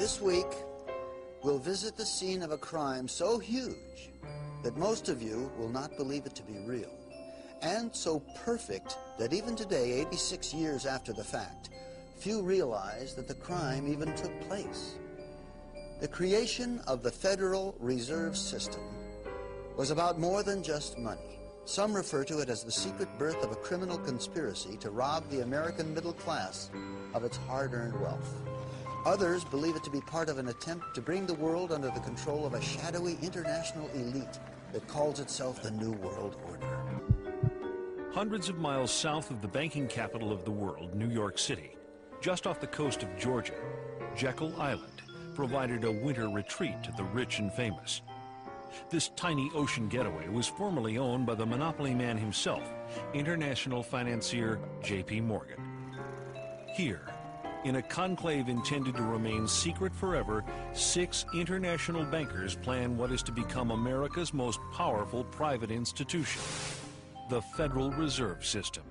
This week, we'll visit the scene of a crime so huge that most of you will not believe it to be real, and so perfect that even today, 86 years after the fact, few realize that the crime even took place. The creation of the Federal Reserve System was about more than just money. Some refer to it as the secret birth of a criminal conspiracy to rob the American middle class of its hard-earned wealth. Others believe it to be part of an attempt to bring the world under the control of a shadowy international elite that calls itself the New World Order. Hundreds of miles south of the banking capital of the world, New York City, just off the coast of Georgia, Jekyll Island provided a winter retreat to the rich and famous. This tiny ocean getaway was formerly owned by the monopoly man himself, international financier J.P. Morgan. Here, in a conclave intended to remain secret forever, 6 international bankers plan what is to become America's most powerful private institution, the Federal Reserve System.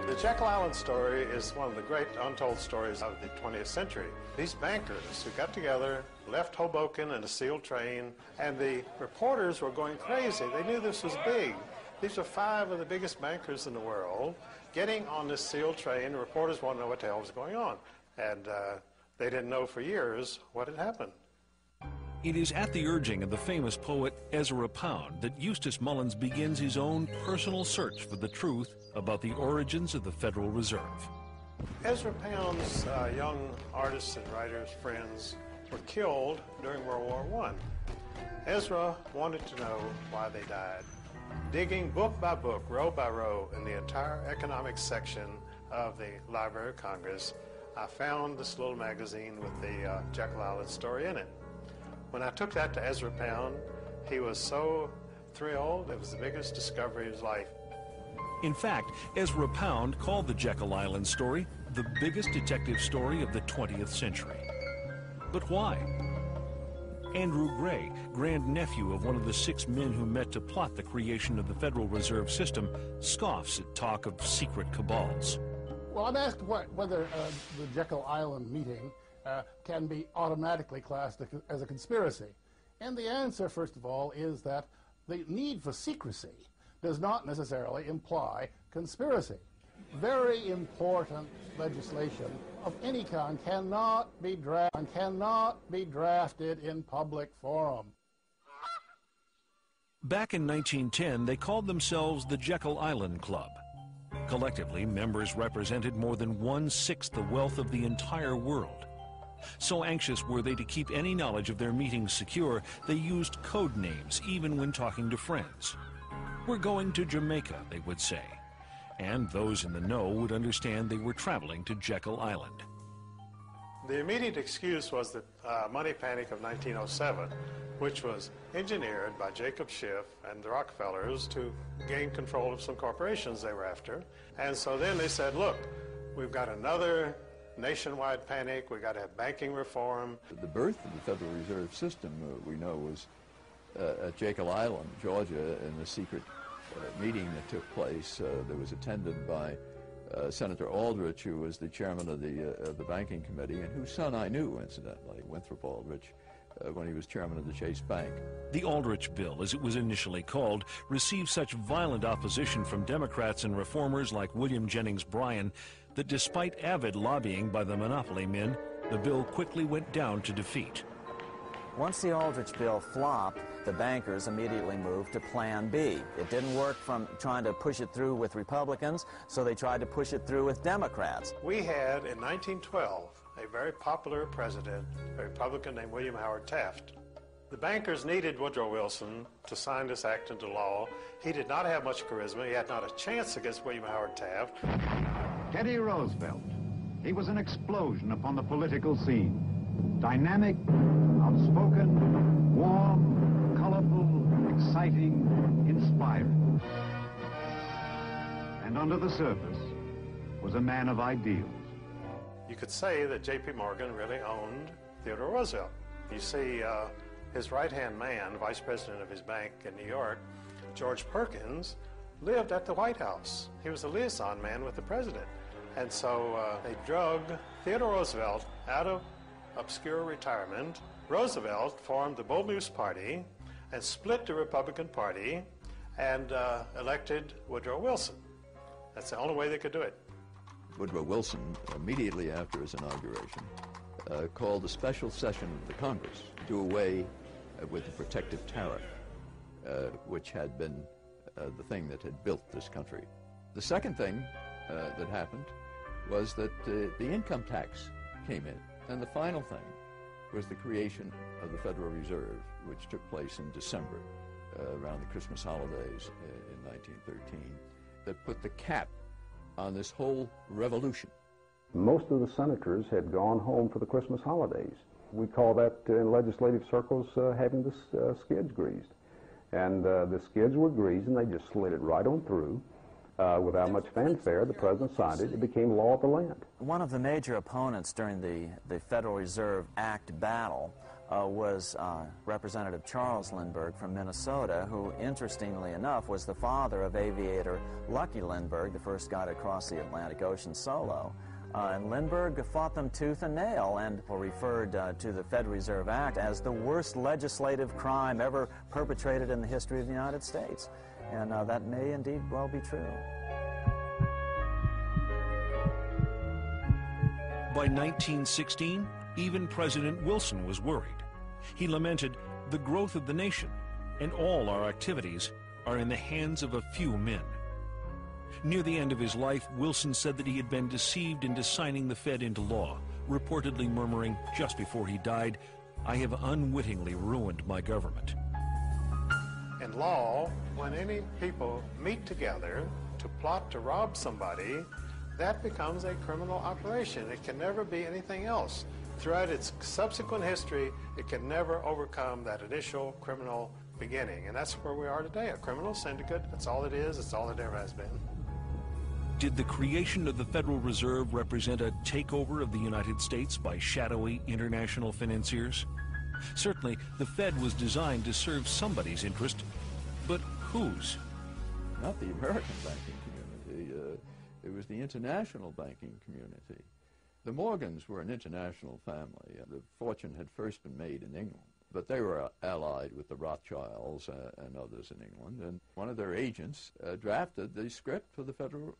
The Jekyll Island story is one of the great untold stories of the 20th century. These bankers who got together, left Hoboken in a sealed train, and the reporters were going crazy. They knew this was big. These are 5 of the biggest bankers in the world getting on this sealed train. The reporters want to know what the hell was going on. And they didn't know for years what had happened. It is at the urging of the famous poet Ezra Pound that Eustace Mullins begins his own personal search for the truth about the origins of the Federal Reserve. Ezra Pound's young artists and writers, friends, were killed during World War I. Ezra wanted to know why they died. Digging book by book, row by row, in the entire economics section of the Library of Congress, I found this little magazine with the Jekyll Island story in it. When I took that to Ezra Pound, he was so thrilled. It was the biggest discovery of his life. In fact, Ezra Pound called the Jekyll Island story the biggest detective story of the 20th century. But why? Andrew Gray, grandnephew of one of the 6 men who met to plot the creation of the Federal Reserve System, scoffs at talk of secret cabals. Well, I'm asked whether the Jekyll Island meeting can be automatically classed as a conspiracy. And the answer, first of all, is that the need for secrecy does not necessarily imply conspiracy. Very important legislation of any kind cannot be drafted in public forum. Back in 1910, they called themselves the Jekyll Island Club. Collectively, members represented more than 1/6 the wealth of the entire world. So anxious were they to keep any knowledge of their meetings secure, they used code names even when talking to friends. "We're going to Jamaica," they would say. And those in the know would understand they were traveling to Jekyll Island. The immediate excuse was the money panic of 1907, which was engineered by Jacob Schiff and the Rockefellers to gain control of some corporations they were after. And so then they said, look, we've got another nationwide panic, we've got to have banking reform. The birth of the Federal Reserve System, we know, was at Jekyll Island, Georgia, in a secret meeting that took place that was attended by Senator Aldrich, who was the chairman of the banking committee, and whose son I knew, incidentally, Winthrop Aldrich, when he was chairman of the Chase Bank. The Aldrich Bill, as it was initially called, received such violent opposition from Democrats and reformers like William Jennings Bryan that despite avid lobbying by the monopoly men, the bill quickly went down to defeat. Once the Aldrich Bill flopped, the bankers immediately moved to Plan B. It didn't work from trying to push it through with Republicans, so they tried to push it through with Democrats. We had, in 1912, a very popular president, a Republican named William Howard Taft. The bankers needed Woodrow Wilson to sign this act into law. He did not have much charisma. He had not a chance against William Howard Taft. Teddy Roosevelt. He was an explosion upon the political scene. Dynamic, outspoken, warm, colorful, exciting, inspiring. And under the surface was a man of ideals. You could say that J.P. Morgan really owned Theodore Roosevelt. You see, his right-hand man, vice president of his bank in New York, George Perkins, lived at the White House. He was a liaison man with the president. And so they drug Theodore Roosevelt out of obscure retirement. Roosevelt formed the Bull Moose Party and split the Republican Party and elected Woodrow Wilson. That's the only way they could do it. Woodrow Wilson, immediately after his inauguration, called a special session of the Congress to do away with the protective tariff, which had been the thing that had built this country. The second thing that happened was that the income tax came in. And the final thing was the creation of the Federal Reserve, which took place in December, around the Christmas holidays in 1913, that put the cap on this whole revolution. Most of the senators had gone home for the Christmas holidays. We call that in legislative circles having the skids greased. And the skids were greased and they just slid it right on through. Without much fanfare, the president signed it. It became law of the land. One of the major opponents during the Federal Reserve Act battle was Representative Charles Lindbergh from Minnesota, who, interestingly enough, was the father of aviator Lucky Lindbergh, the first guy to cross the Atlantic Ocean solo. And Lindbergh fought them tooth and nail and referred to the Federal Reserve Act as the worst legislative crime ever perpetrated in the history of the United States. And that may indeed well be true. By 1916, even President Wilson was worried. He lamented, "The growth of the nation and all our activities are in the hands of a few men." Near the end of his life, Wilson said that he had been deceived into signing the Fed into law, reportedly murmuring just before he died, "I have unwittingly ruined my government." In law, when any people meet together to plot to rob somebody, that becomes a criminal operation. It can never be anything else. Throughout its subsequent history, it can never overcome that initial criminal beginning. And that's where we are today, a criminal syndicate. That's all it is. It's all it ever has been. Did the creation of the Federal Reserve represent a takeover of the United States by shadowy international financiers? Certainly, the Fed was designed to serve somebody's interest, but whose? Not the American banking community. It was the international banking community. The Morgans were an international family. The fortune had first been made in England, but they were allied with the Rothschilds and others in England, and one of their agents drafted the script for the Federal